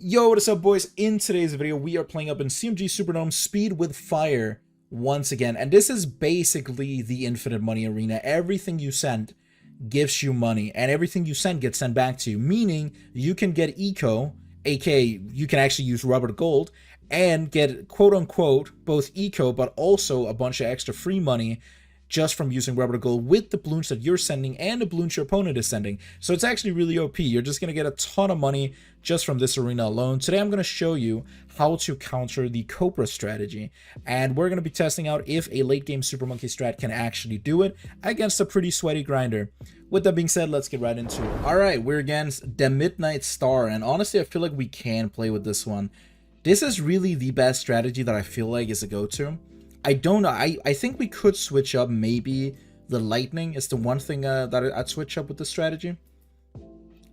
Yo, what is up, boys? In today's video, we are playing up in CMG Superdome Speed with Fire once again. And this is basically the infinite money arena. Everything you send gives you money, and everything you send gets sent back to you. Meaning, you can get eco, aka you can actually use rubber gold, and get quote-unquote both eco, but also a bunch of extra free money just from using rubber gold with the balloons that you're sending and the balloons your opponent is sending. So it's actually really OP. You're just going to get a ton of money just from this arena alone. Today I'm going to show you how to counter the Cobra strategy, and we're going to be testing out if a late game Super Monkey strat can actually do it against a pretty sweaty grinder. With that being said, let's get right into it. Alright, we're against the Midnight Star, and honestly I feel like we can play with this one. This is really the best strategy that I feel like is a go-to. I don't know. I think we could switch up. Maybe the lightning is the one thing that I'd switch up with the strategy.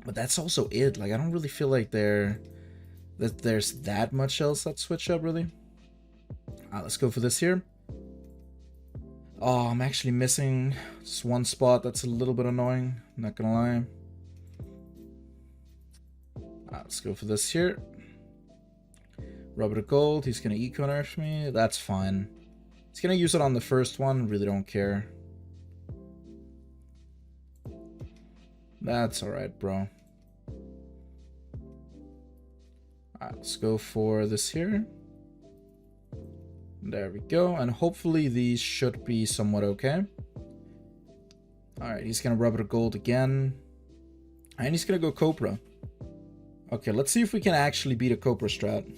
But that's also it. Like, I don't really feel like there's that much else I'd switch up, really. Let's go for this here. Oh, I'm actually missing just one spot. That's a little bit annoying. Not gonna lie. Let's go for this here. Rubber to gold. He's gonna eco nerf me. That's fine. He's gonna use it on the first one. Really don't care. That's alright, bro. Alright, let's go for this here. There we go. And hopefully these should be somewhat okay. Alright, he's gonna rubber to gold again. And he's gonna go Cobra. Okay, let's see if we can actually beat a Cobra strat.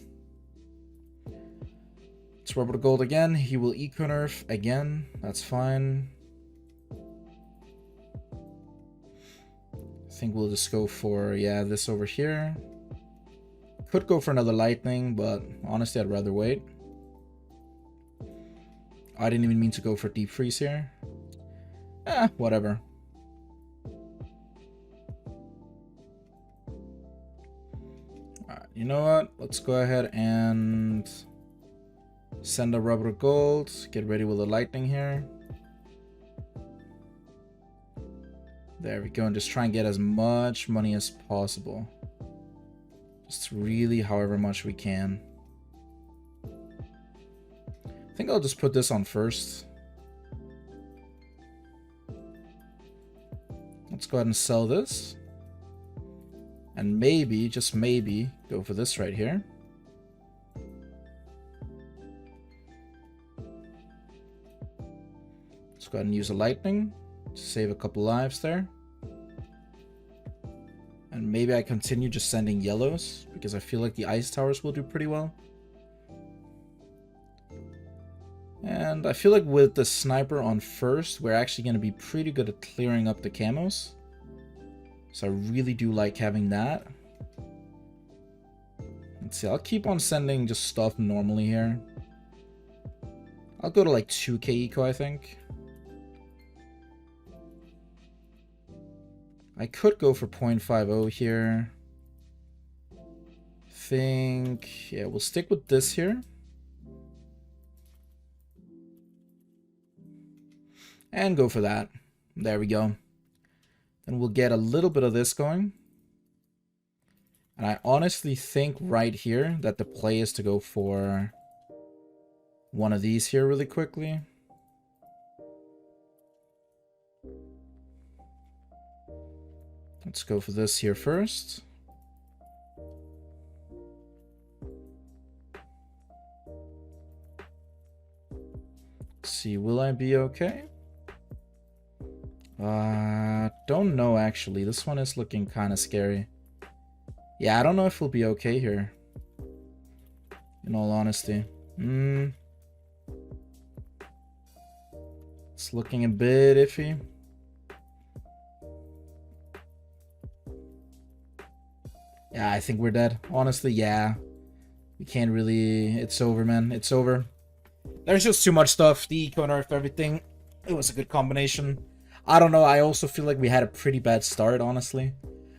Let's rubber to gold again. He will eco nerf again. That's fine. I think we'll just go for, yeah, this over here. Could go for another lightning, but honestly, I'd rather wait. I didn't even mean to go for deep freeze here. Whatever. Alright, you know what? Let's go ahead and send a rubber gold. Get ready with the lightning here. There we go. And just try and get as much money as possible. Just really however much we can. I think I'll just put this on first. Let's go ahead and sell this. And maybe, just maybe, go for this right here. Let's go ahead and use a lightning to save a couple lives there. And maybe I continue just sending yellows because I feel like the ice towers will do pretty well. And I feel like with the sniper on first, we're actually going to be pretty good at clearing up the camos. So I really do like having that. Let's see, I'll keep on sending just stuff normally here. I'll go to like 2k eco, I think. I could go for 0.50 here. Think, yeah, we'll stick with this here. And go for that. There we go. Then we'll get a little bit of this going. And I honestly think right here that the play is to go for one of these here really quickly. Let's go for this here first. Let's see, will I be okay? Don't know actually. This one is looking kind of scary. Yeah, I don't know if we'll be okay here. In all honesty. It's looking a bit iffy. Yeah, I think we're dead. Honestly, yeah. We can't really... It's over, man. It's over. There's just too much stuff. The eco nerf, everything. It was a good combination. I don't know. I also feel like we had a pretty bad start, honestly.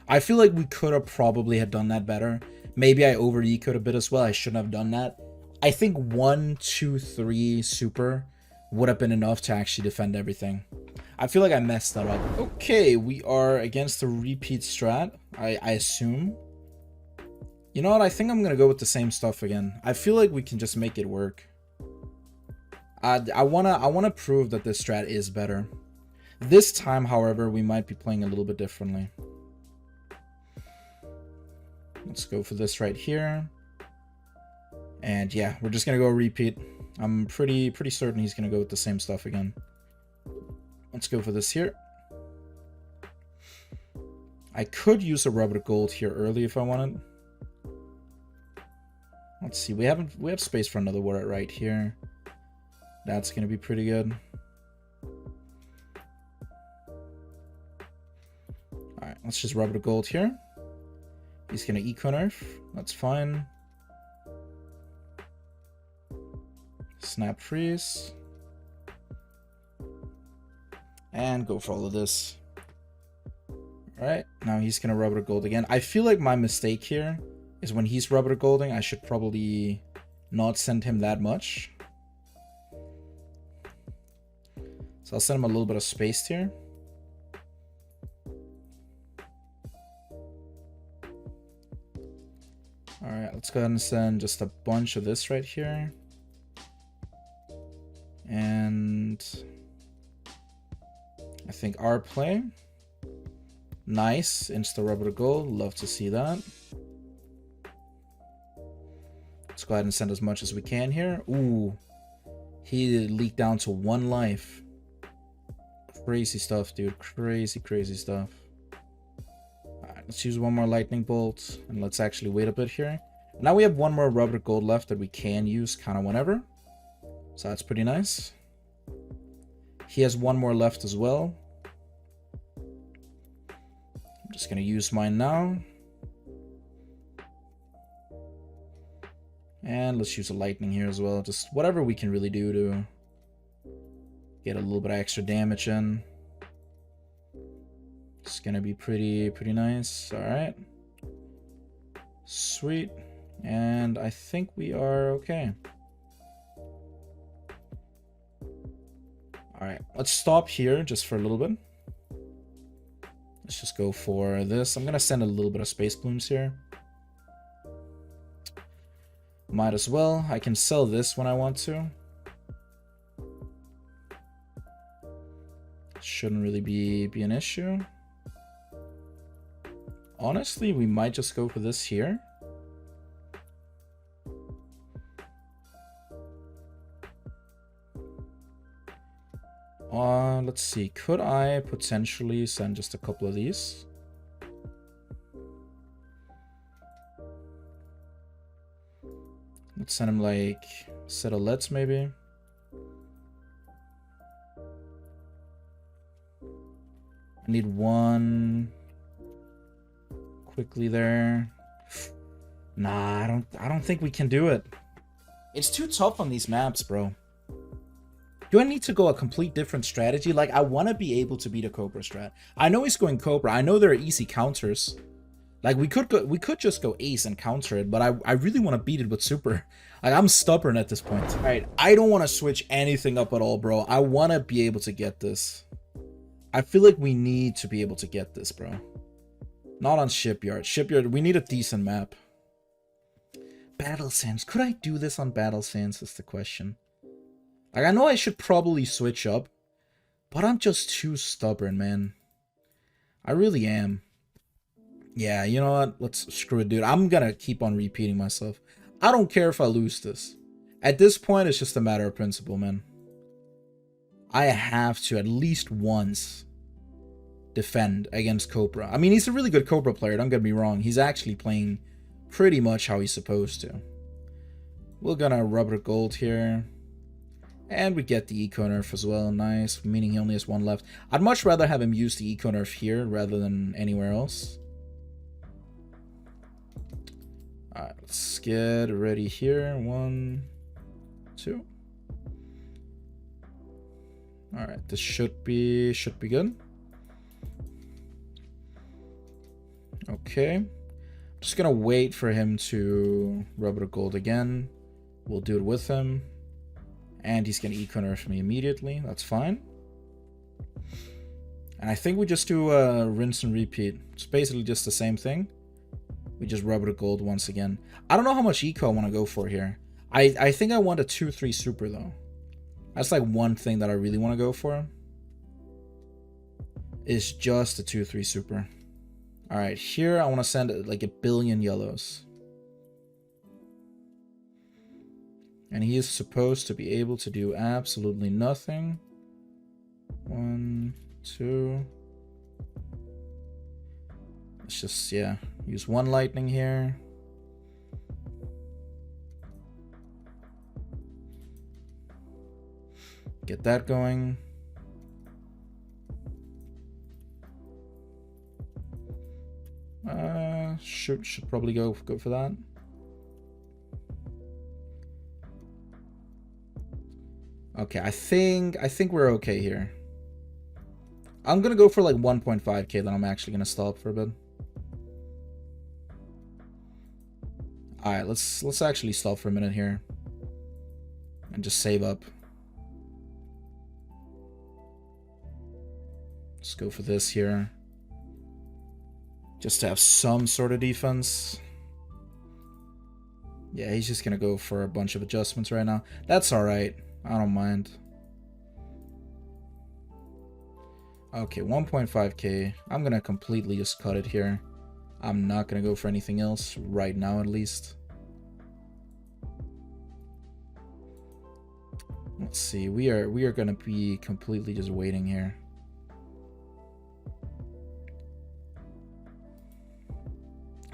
I feel like we could have probably had done that better. Maybe I over-ecoed a bit as well. I shouldn't have done that. I think 1, 2, 3 super would have been enough to actually defend everything. I feel like I messed that up. Okay, we are against the repeat strat, I assume. You know what? I think I'm gonna go with the same stuff again. I feel like we can just make it work. I wanna prove that this strat is better. This time, however, we might be playing a little bit differently. Let's go for this right here. And yeah, we're just gonna go repeat. I'm pretty certain he's gonna go with the same stuff again. Let's go for this here. I could use a rubber gold here early if I wanted. Let's see, we have space for another word right here. That's gonna be pretty good. Alright, let's just rubber gold here. He's gonna eco nerf. That's fine. Snap freeze. And go for all of this. Alright, now he's gonna rubber gold again. I feel like my mistake here is when he's rubber golding, I should probably not send him that much. So I'll send him a little bit of space here. Alright, let's go ahead and send just a bunch of this right here. And I think our play. Nice. Insta rubber gold. Love to see that. Let's go ahead and send as much as we can here. Ooh. He leaked down to 1 life. Crazy stuff, dude. Crazy stuff. Alright, let's use one more lightning bolt. And let's actually wait a bit here. Now we have 1 more rubber gold left that we can use kind of whenever. So that's pretty nice. He has 1 more left as well. I'm just going to use mine now. And let's use a lightning here as well. Just whatever we can really do to get a little bit of extra damage in. It's going to be pretty nice. All right. Sweet. And I think we are okay. Alright, let's stop here just for a little bit. Let's just go for this. I'm gonna send a little bit of space blooms here. Might as well. I can sell this when I want to. Shouldn't really be an issue. Honestly, we might just go for this here. Let's see. Could I potentially send just a couple of these? Let's send him like a set of LEDs maybe. I need 1 quickly there. Nah, I don't think we can do it. It's too tough on these maps, bro. Do I need to go a complete different strategy? Like, I want to be able to beat a Cobra strat. I know he's going Cobra. I know there are easy counters. Like, we could just go ace and counter it, but I really want to beat it with super. Like, I'm stubborn at this point. All right, I don't want to switch anything up at all, bro. I want to be able to get this. I feel like we need to be able to get this, bro. Not on Shipyard. Shipyard, we need a decent map. Battle Sands. Could I do this on Battle Sands is the question. Like, I know I should probably switch up, but I'm just too stubborn, man. I really am. Yeah, you know what? Let's screw it, dude. I'm gonna keep on repeating myself. I don't care if I lose this. At this point, it's just a matter of principle, man. I have to at least once defend against Cobra. I mean, he's a really good Cobra player, don't get me wrong. He's actually playing pretty much how he's supposed to. We're gonna rubber gold here. And we get the eco nerf as well. Nice, meaning he only has 1 left. I'd much rather have him use the eco nerf here rather than anywhere else. Alright, let's get ready here. 1, 2. Alright, this should be good. Okay. Just gonna wait for him to rubber gold again. We'll do it with him. And he's gonna eco nerf me immediately. That's fine. And I think we just do rinse and repeat. It's basically just the same thing. We just rubber the gold once again. I don't know how much eco I want to go for here. I think I want a 2-3 super though. That's like one thing that I really want to go for. Is just a 2-3 super. Alright, here I want to send like 1 billion yellows. And he is supposed to be able to do absolutely nothing. 1, 2. Let's just, yeah, use 1 lightning here. Get that going. Should probably go for that. Okay, I think we're okay here. I'm gonna go for like 1.5k, then I'm actually gonna stop for a bit. Alright, let's actually stop for a minute here. And just save up. Let's go for this here. Just to have some sort of defense. Yeah, he's just gonna go for a bunch of adjustments right now. That's alright. I don't mind. Okay, 1.5k. I'm gonna completely just cut it here. I'm not gonna go for anything else right now, at least. Let's see. We are gonna be completely just waiting here.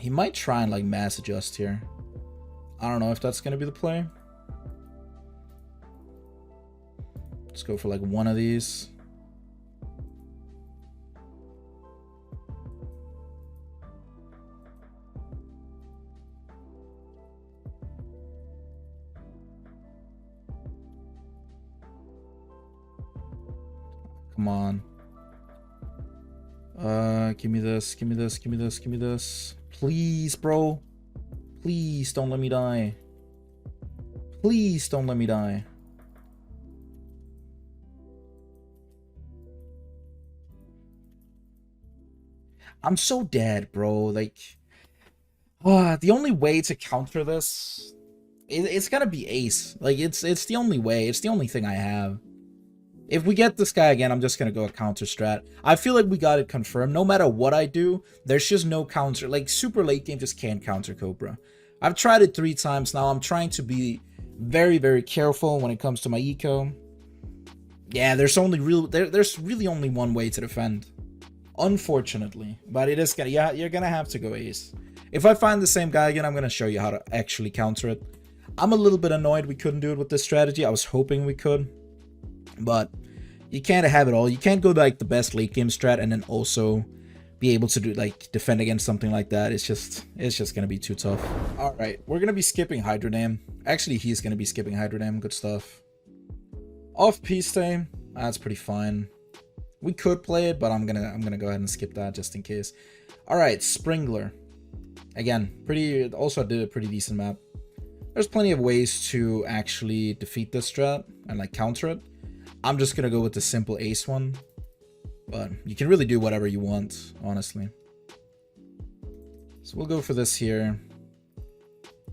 He might try and like mass adjust here. I don't know if that's gonna be the play. Let's go for like one of these. Come on. Give me this, give me this, give me this, give me this. Please, bro. Please don't let me die. Please don't let me die. I'm so dead, bro. Like, the only way to counter this, it's gotta be ace. Like, it's the only way. It's the only thing I have. If we get this guy again, I'm just gonna go a counter strat. I feel like we got it confirmed. No matter what I do, there's just no counter. Like, super late game just can't counter Cobra. I've tried it 3 times now. I'm trying to be very, very careful when it comes to my eco. Yeah, there's really only one way to defend. Unfortunately. But it is gonna, yeah, you're gonna have to go ace. If I find the same guy again, I'm gonna show you how to actually counter it. I'm a little bit annoyed we couldn't do it with this strategy. I was hoping we could. But you can't have it all. You can't go like the best late game strat and then also be able to do like defend against something like that. It's just gonna be too tough. All right, we're gonna be skipping Hydro Dam. Actually, he's gonna be skipping Hydro Dam. Good stuff. Off Peace Day. That's pretty fine. We could play it, but I'm gonna go ahead and skip that just in case. All right, Springler. Again, also did a pretty decent map. There's plenty of ways to actually defeat this strat and like counter it. I'm just gonna go with the simple ace one, but you can really do whatever you want, honestly. So we'll go for this here.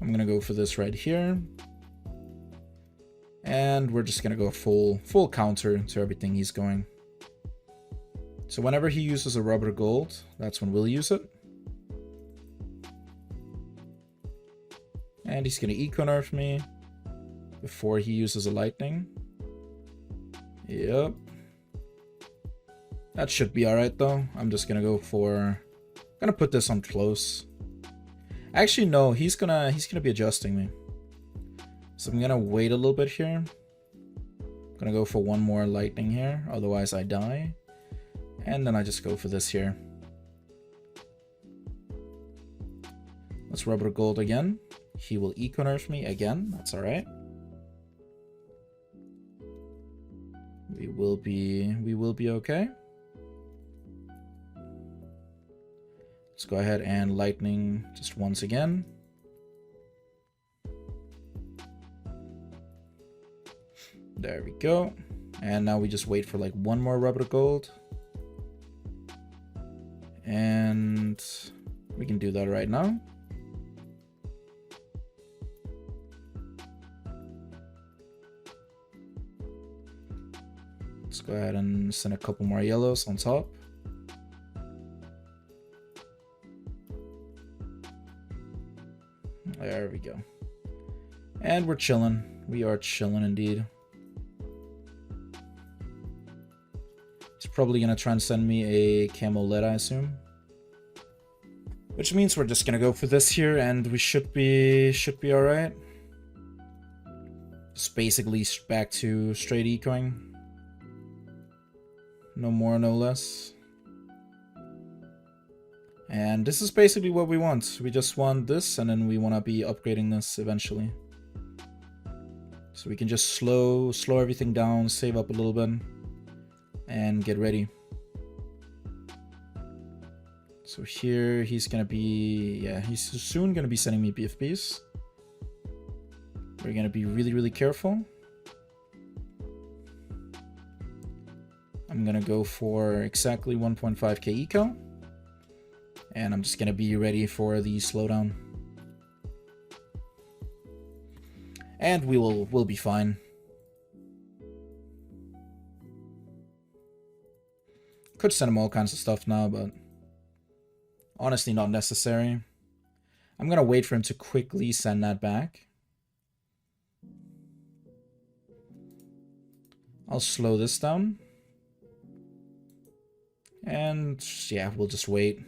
I'm gonna go for this right here, and we're just gonna go full counter to everything he's going. So whenever he uses a rubber gold, that's when we'll use it. And he's gonna eco nerf me before he uses a lightning. Yep. That should be alright though. I'm just gonna go for, gonna put this on close. Actually no, he's gonna be adjusting me. So I'm gonna wait a little bit here. Gonna go for one more lightning here, otherwise I die. And then I just go for this here. Let's rubber gold again. He will eco nerf me again. That's alright. We will be okay. Let's go ahead and lightning just once again. There we go. And now we just wait for like one more rubber gold. And we can do that right now. Let's go ahead and send a couple more yellows on top. There we go. And we're chilling. We are chilling indeed. It's probably gonna try and send me a camo lead, I assume. Which means we're just gonna go for this here, and we should be alright. Just basically back to straight ecoing. No more, no less. And this is basically what we want. We just want this, and then we want to be upgrading this eventually. So we can just slow everything down, save up a little bit, and get ready. So here he's gonna be, yeah, he's soon gonna be sending me BFBs. We're gonna be really, really careful. I'm gonna go for exactly 1.5k eco. And I'm just gonna be ready for the slowdown. And we'll be fine. Could send him all kinds of stuff now, but honestly not necessary. I'm gonna wait for him to quickly send that back. I'll slow this down. And yeah, we'll just wait.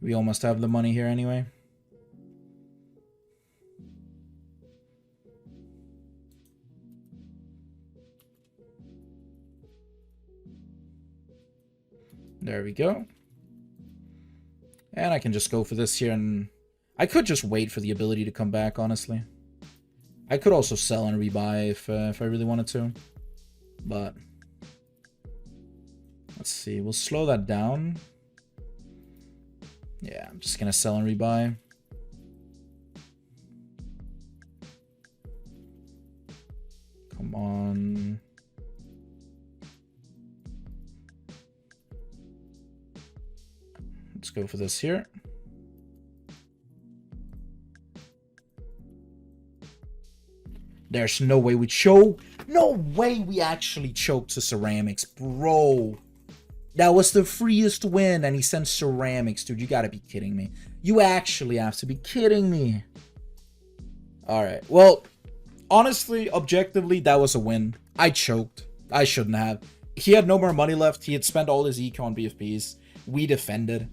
We almost have the money here anyway. There we go. And I can just go for this here, and I could just wait for the ability to come back, honestly. I could also sell and rebuy if I really wanted to. But let's see, we'll slow that down. Yeah, I'm just gonna sell and rebuy. Come on. Let's go for this here. There's no way we choke. No way we actually choked to ceramics, bro. That was the freest win, and he sent ceramics, dude. You gotta be kidding me. You actually have to be kidding me. Alright, well, honestly, objectively, that was a win. I choked. I shouldn't have. He had no more money left. He had spent all his eco on BFBs. We defended.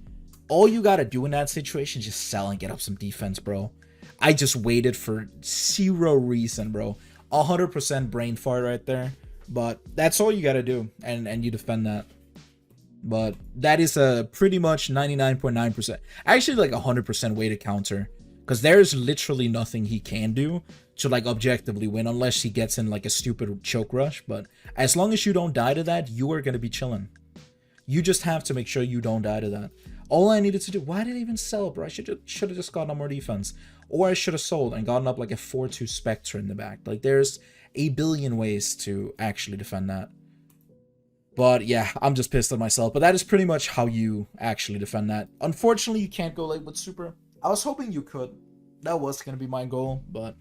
All you gotta do in that situation is just sell and get up some defense, bro. I just waited for zero reason, bro. 100% brain fart right there. But that's all you gotta do, and you defend that. But that is a pretty much 99.9%, actually like 100% way to counter, because there's literally nothing he can do to like objectively win unless he gets in like a stupid choke rush. But as long as you don't die to that, you are going to be chilling. You just have to make sure you don't die to that. All I needed to do, why did I even sell, bro? I should have just gotten up more defense, or I should have sold and gotten up like a 4-2 Spectre in the back. Like there's a billion ways to actually defend that. But yeah, I'm just pissed at myself. But that is pretty much how you actually defend that. Unfortunately, you can't go late with super. I was hoping you could. That was going to be my goal, but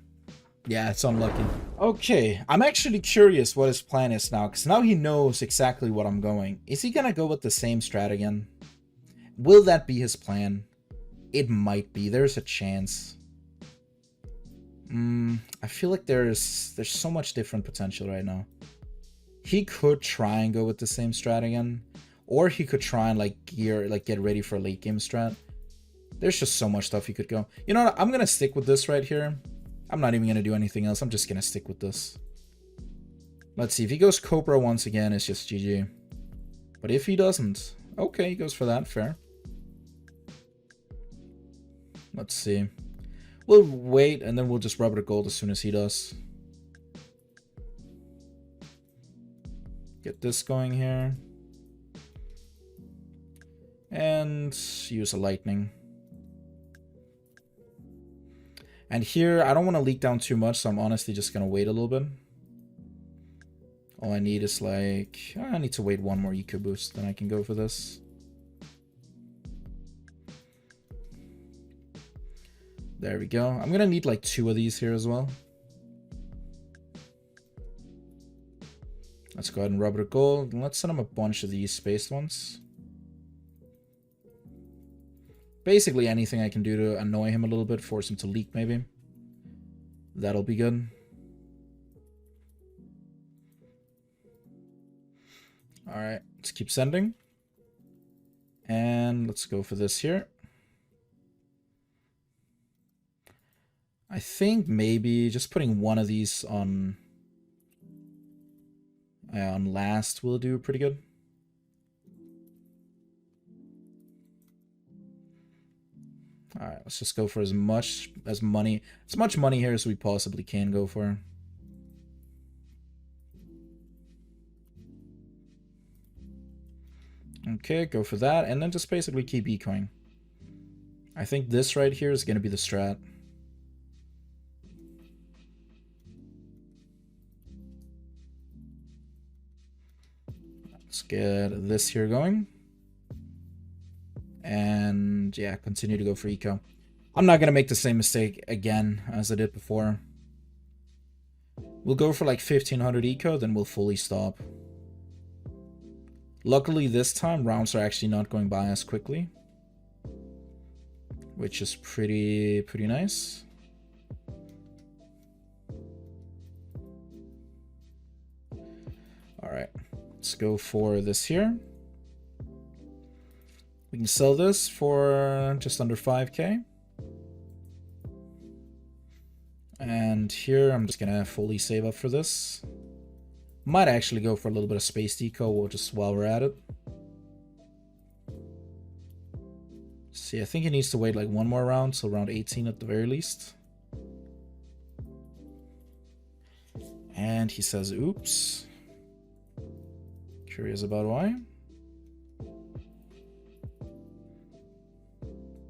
yeah, it's unlucky. Okay, I'm actually curious what his plan is now, because now he knows exactly what I'm going. Is he going to go with the same strat again? Will that be his plan? It might be. There's a chance. I feel like there's so much different potential right now. He could try and go with the same strat again, or he could try and like get ready for a late game strat. There's just so much stuff he could go. You know what? I'm gonna stick with this right here. I'm not even gonna do anything else. I'm just gonna stick with this. Let's see if he goes Cobra once again. It's just GG. But if he doesn't, okay, he goes for that. Fair. Let's see. We'll wait, and then we'll just rubber to gold as soon as he does. Get this going here. And use a lightning. And here, I don't want to leak down too much, so I'm honestly just going to wait a little bit. All I need is like, I need to wait one more EQ boost, then I can go for this. There we go. I'm going to need like 2 of these here as well. Let's go ahead and rub it gold. Let's send him a bunch of these spaced ones. Basically anything I can do to annoy him a little bit, force him to leak maybe. That'll be good. Alright, let's keep sending. And let's go for this here. I think maybe just putting one of these on last will do pretty good. All right, let's just go for as much money here as we possibly can go for. Okay, go for that, and then just basically keep ecoing. I think this right here is going to be the strat. Let's get this here going. And yeah, continue to go for eco. I'm not going to make the same mistake again as I did before. We'll go for like 1500 eco, then we'll fully stop. Luckily this time, rounds are actually not going by as quickly, which is pretty nice. All right, let's go for this here. We can sell this for just under 5k. And here I'm just gonna fully save up for this. Might actually go for a little bit of space deco just while we're at it. See, I think he needs to wait like one more round, so round 18 at the very least. And he says, oops. Curious about why.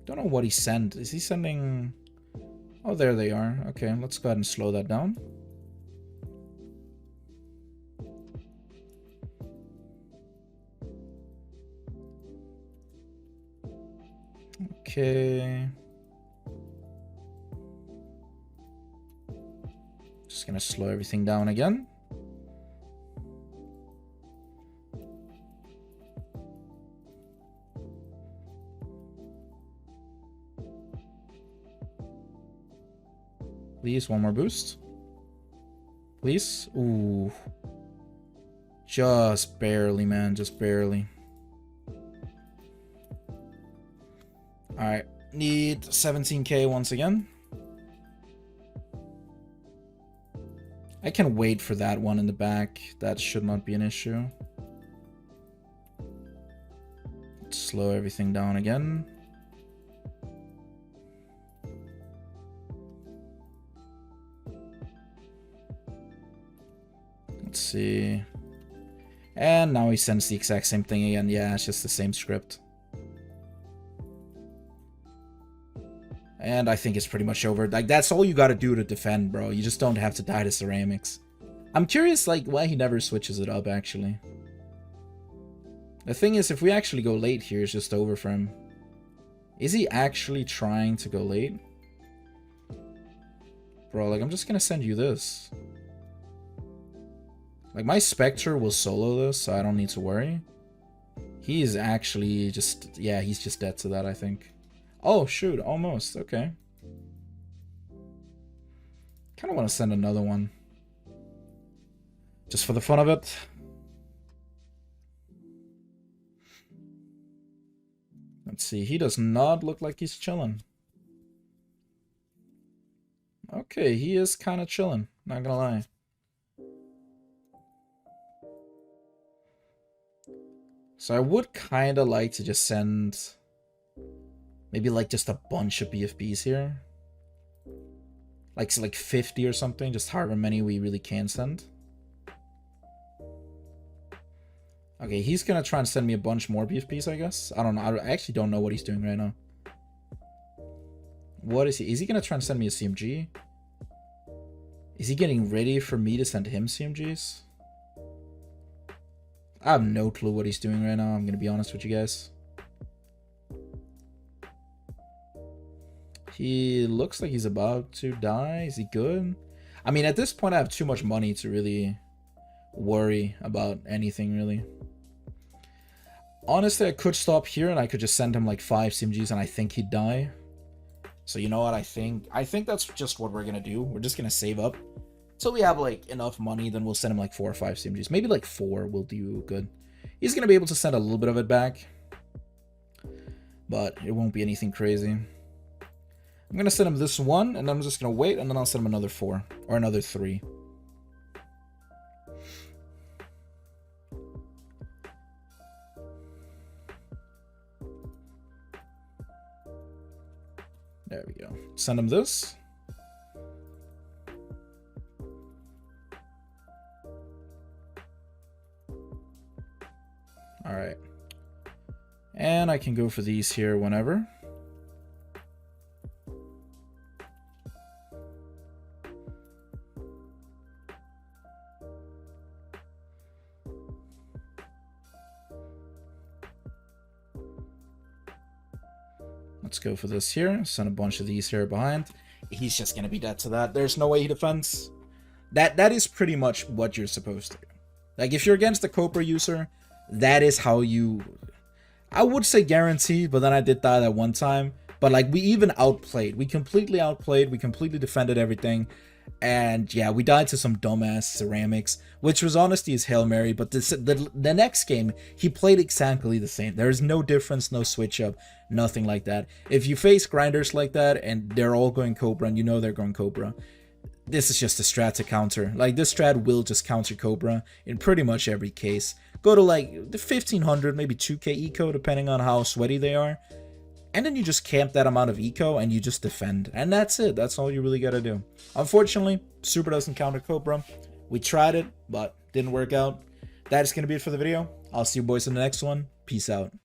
Don't know what he sent. Is he sending... Oh, there they are. Okay, let's go ahead and slow that down. Okay. Just gonna slow everything down again. Please, one more boost. Please. Ooh. Just barely, man. Just barely. Alright. Need 17k once again. I can wait for that one in the back. That should not be an issue. Let's slow everything down again. Let's see. And now he sends the exact same thing again. Yeah, it's just the same script. And I think it's pretty much over. Like, that's all you gotta do to defend, bro. You just don't have to die to ceramics. I'm curious, like, why he never switches it up, actually. The thing is, if we actually go late here, it's just over for him. Is he actually trying to go late? Bro, like, I'm just gonna send you this. Like, my Spectre will solo this, so I don't need to worry. He is actually just... Yeah, he's just dead to that, I think. Oh, shoot, almost. Okay. Kind of want to send another one. Just for the fun of it. Let's see, he does not look like he's chilling. Okay, he is kind of chilling, not gonna lie. So I would kind of like to just send maybe like just a bunch of BFBs here. Like 50 or something, just however many we really can send. Okay, he's gonna try and send me a bunch more BFBs, I guess. I don't know, I actually don't know what he's doing right now. What is he? Is he gonna try and send me a CMG? Is he getting ready for me to send him CMGs? I have no clue what he's doing right now, I'm gonna be honest with you guys. He looks like he's about to die. Is he good? I mean, at this point, I have too much money to really worry about anything really. Honestly, I could stop here and I could just send him like 5 CMGs and I think he'd die. So you know what, I think that's just what we're gonna do. We're just gonna save up till we have like enough money, then we'll send him like 4 or 5 CMGs. Maybe like 4 will do good. He's gonna be able to send a little bit of it back, but it won't be anything crazy. I'm gonna send him this one, and then I'm just gonna wait, and then I'll send him another 4 or another 3. There we go. Send him this. All right. And I can go for these here whenever. Let's go for this here. Send a bunch of these here behind. He's just gonna be dead to that. There's no way he defends. That is pretty much what you're supposed to do. Like if you're against the Cobra user, that is how you, I would say guaranteed, but then I did die that one time. But like we even outplayed. We completely outplayed. We completely defended everything. And yeah, we died to some dumbass ceramics, which was honestly his Hail Mary. But the next game, he played exactly the same. There is no difference, no switch up, nothing like that. If you face grinders like that and they're all going Cobra and you know they're going Cobra, this is just a strat to counter. Like this strat will just counter Cobra in pretty much every case. Go to like the 1500, maybe 2k eco, depending on how sweaty they are. And then you just camp that amount of eco and you just defend. And that's it. That's all you really gotta do. Unfortunately, Super doesn't counter Cobra. We tried it, but didn't work out. That is gonna be it for the video. I'll see you boys in the next one. Peace out.